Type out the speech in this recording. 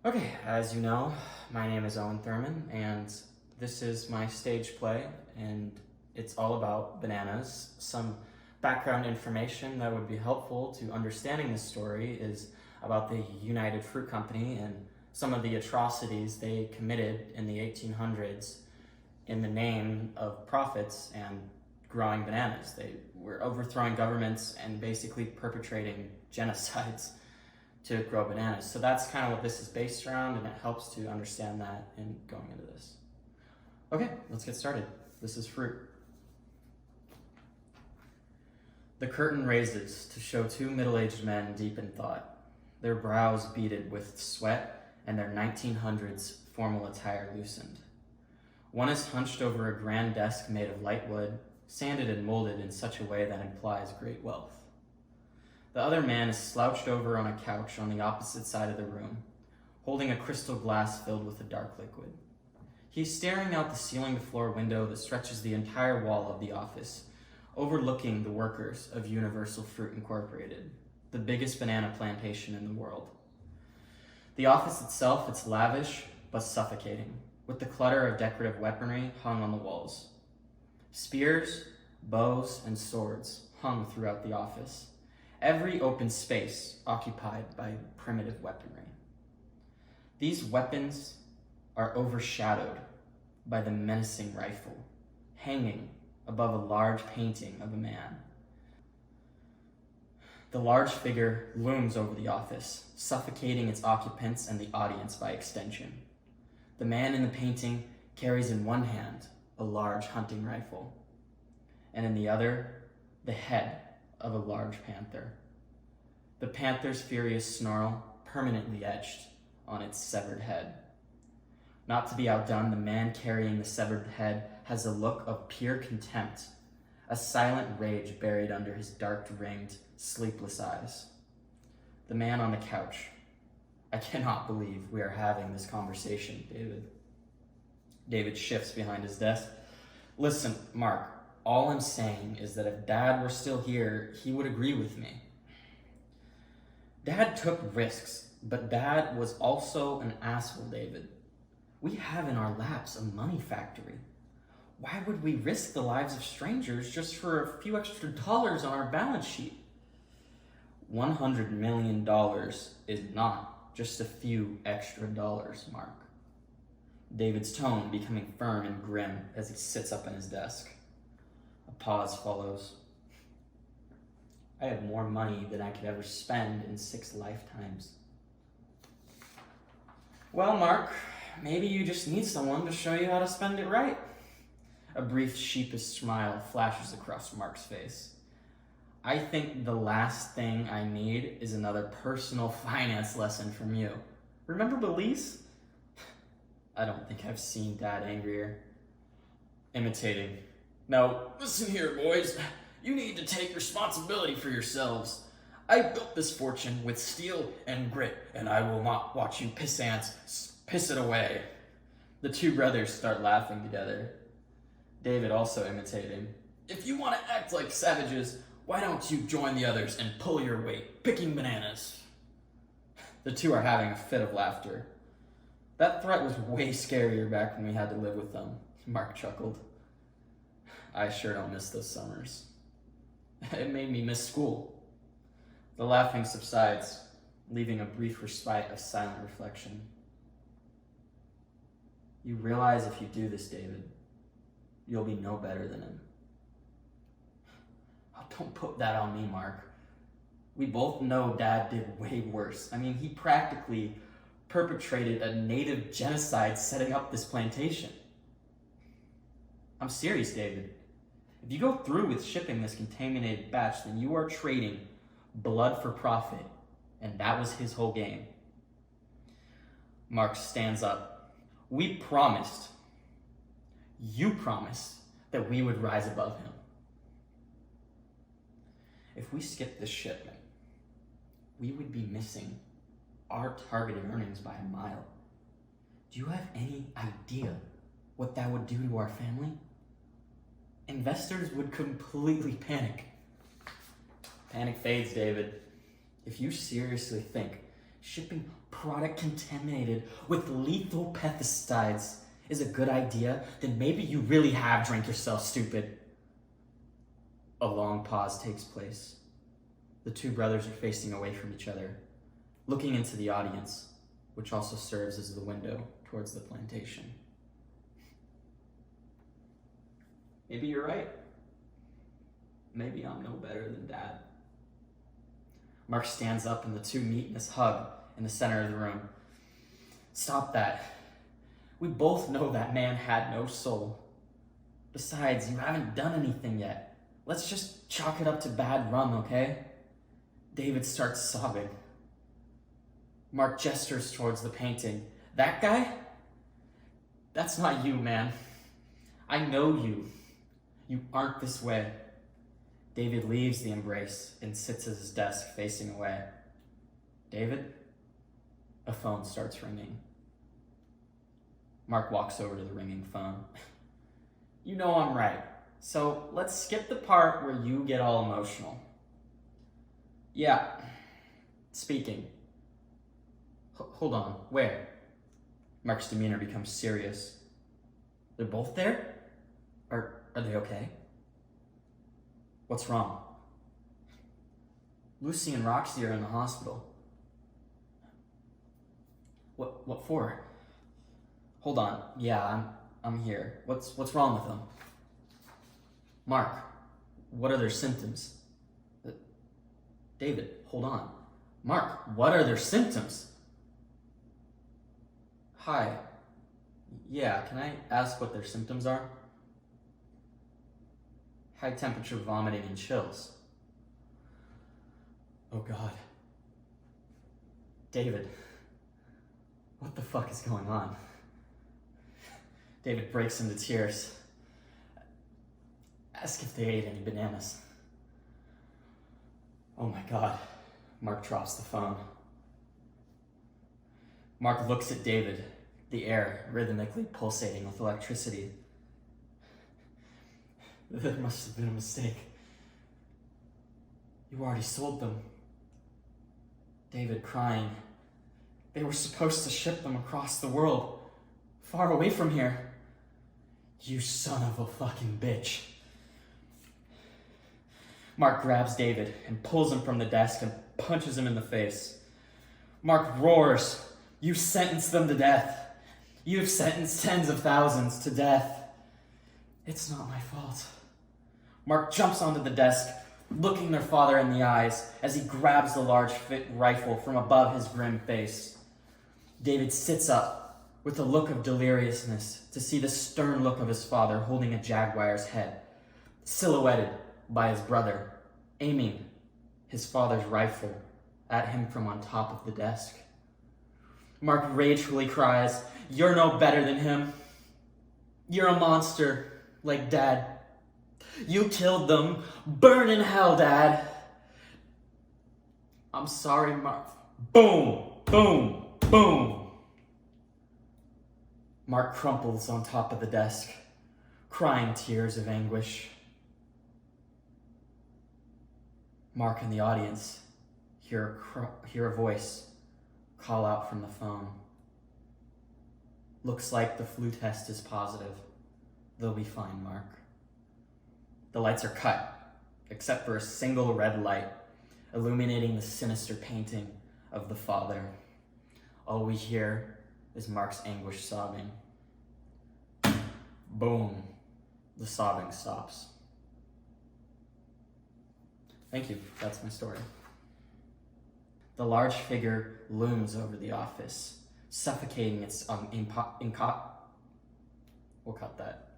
Okay, as you know, my name is Owen Thurman, and this is my stage play, and it's all about bananas. Some background information that would be helpful to understanding this story is about the United Fruit Company and some of the atrocities they committed in the 1800s in the name of profits and growing bananas. They were overthrowing governments and basically perpetrating genocides to grow bananas. So that's kind of what this is based around, and it helps to understand that in going into this. Okay, let's get started. This is fruit. The curtain raises to show two middle-aged men deep in thought, their brows beaded with sweat and their 1900s formal attire loosened. One is hunched over a grand desk made of light wood, sanded and molded in such a way that implies great wealth. The other man is slouched over on a couch on the opposite side of the room, holding a crystal glass filled with a dark liquid. He's staring out the ceiling-to-floor window that stretches the entire wall of the office, overlooking the workers of Universal Fruit Incorporated, the biggest banana plantation in the world. The office itself, it's lavish but suffocating, with the clutter of decorative weaponry hung on the walls. Spears, bows, and swords hung throughout the office, every open space occupied by primitive weaponry. These weapons are overshadowed by the menacing rifle, hanging above a large painting of a man. The large figure looms over the office, suffocating its occupants and the audience by extension. The man in the painting carries in one hand a large hunting rifle, and in the other, the head of a large panther. The panther's furious snarl permanently etched on its severed head. Not to be outdone, the man carrying the severed head has a look of pure contempt, a silent rage buried under his dark-ringed, sleepless eyes. The man on the couch. I cannot believe we are having this conversation, David. David shifts behind his desk. Listen, Mark, all I'm saying is that if Dad were still here, he would agree with me. Dad took risks, but Dad was also an asshole, David. We have in our laps a money factory. Why would we risk the lives of strangers just for a few extra dollars on our balance sheet? $100 million is not just a few extra dollars, Mark. David's tone becoming firm and grim as he sits up in his desk. A pause follows. I have more money than I could ever spend in 6 lifetimes. Well, Mark, maybe you just need someone to show you how to spend it right. A brief sheepish smile flashes across Mark's face. I think the last thing I need is another personal finance lesson from you. Remember Belize? I don't think I've seen Dad angrier. Imitating. Now, listen here, boys. You need to take responsibility for yourselves. I built this fortune with steel and grit, and I will not watch you pissants piss it away. The two brothers start laughing together. David also imitating. If you want to act like savages, why don't you join the others and pull your weight, picking bananas? The two are having a fit of laughter. That threat was way scarier back when we had to live with them, Mark chuckled. I sure don't miss those summers. It made me miss school. The laughing subsides, leaving a brief respite of silent reflection. You realize if you do this, David, you'll be no better than him. Oh, don't put that on me, Mark. We both know Dad did way worse. I mean, he practically perpetrated a native genocide setting up this plantation. I'm serious, David. If you go through with shipping this contaminated batch, then you are trading blood for profit, and that was his whole game. Mark stands up. We promised, you promised, that we would rise above him. If we skip this shipment, we would be missing our targeted earnings by a mile. Do you have any idea what that would do to our family? Investors would completely panic. Panic fades, David. If you seriously think Shipping product contaminated with lethal pesticides is a good idea, then maybe you really have drank yourself stupid. A long pause takes place. The two brothers are facing away from each other, looking into the audience, which also serves as the window towards the plantation. Maybe you're right. Maybe I'm no better than Dad. Mark stands up and the two meet in this hug in the center of the room. Stop that. We both know that man had no soul. Besides, you haven't done anything yet. Let's just chalk it up to bad rum, okay? David starts sobbing. Mark gestures towards the painting. That guy? That's not you, man. I know you. You aren't this way. David leaves the embrace and sits at his desk facing away. David? A phone starts ringing. Mark walks over to the ringing phone. You know I'm right, so let's skip the part where you get all emotional. Yeah, speaking. Hold on, where? Mark's demeanor becomes serious. They're both there? Are they okay? What's wrong? Lucy and Roxy are in the hospital. What for? Hold on. Yeah, I'm here. What's wrong with them? Mark, what are their symptoms? David, hold on. Mark, what are their symptoms? Hi. Yeah, can I ask what their symptoms are? High temperature, vomiting, and chills. Oh God. David, what the fuck is going on? David breaks into tears. Ask if they ate any bananas. Oh my God. Mark drops the phone. Mark looks at David, the air rhythmically pulsating with electricity. There must have been a mistake. You already sold them. David crying. They were supposed to ship them across the world, far away from here. You son of a fucking bitch. Mark grabs David and pulls him from the desk and punches him in the face. Mark roars. You sentenced them to death. You've sentenced tens of thousands to death. It's not my fault. Mark jumps onto the desk, looking their father in the eyes as he grabs the large rifle from above his grim face. David sits up with a look of deliriousness to see the stern look of his father holding a jaguar's head, silhouetted by his brother, aiming his father's rifle at him from on top of the desk. Mark ragefully cries, "You're no better than him. You're a monster, like Dad. You killed them. Burn in hell, Dad." "I'm sorry, Mark." Boom, boom, boom. Mark crumples on top of the desk, crying tears of anguish. Mark and the audience hear a voice call out from the phone. "Looks like the flu test is positive. They'll be fine, Mark." The lights are cut, except for a single red light illuminating the sinister painting of the father. All we hear is Mark's anguished sobbing. Boom. The sobbing stops. Thank you. That's my story. The large figure looms over the office, suffocating its we'll cut that.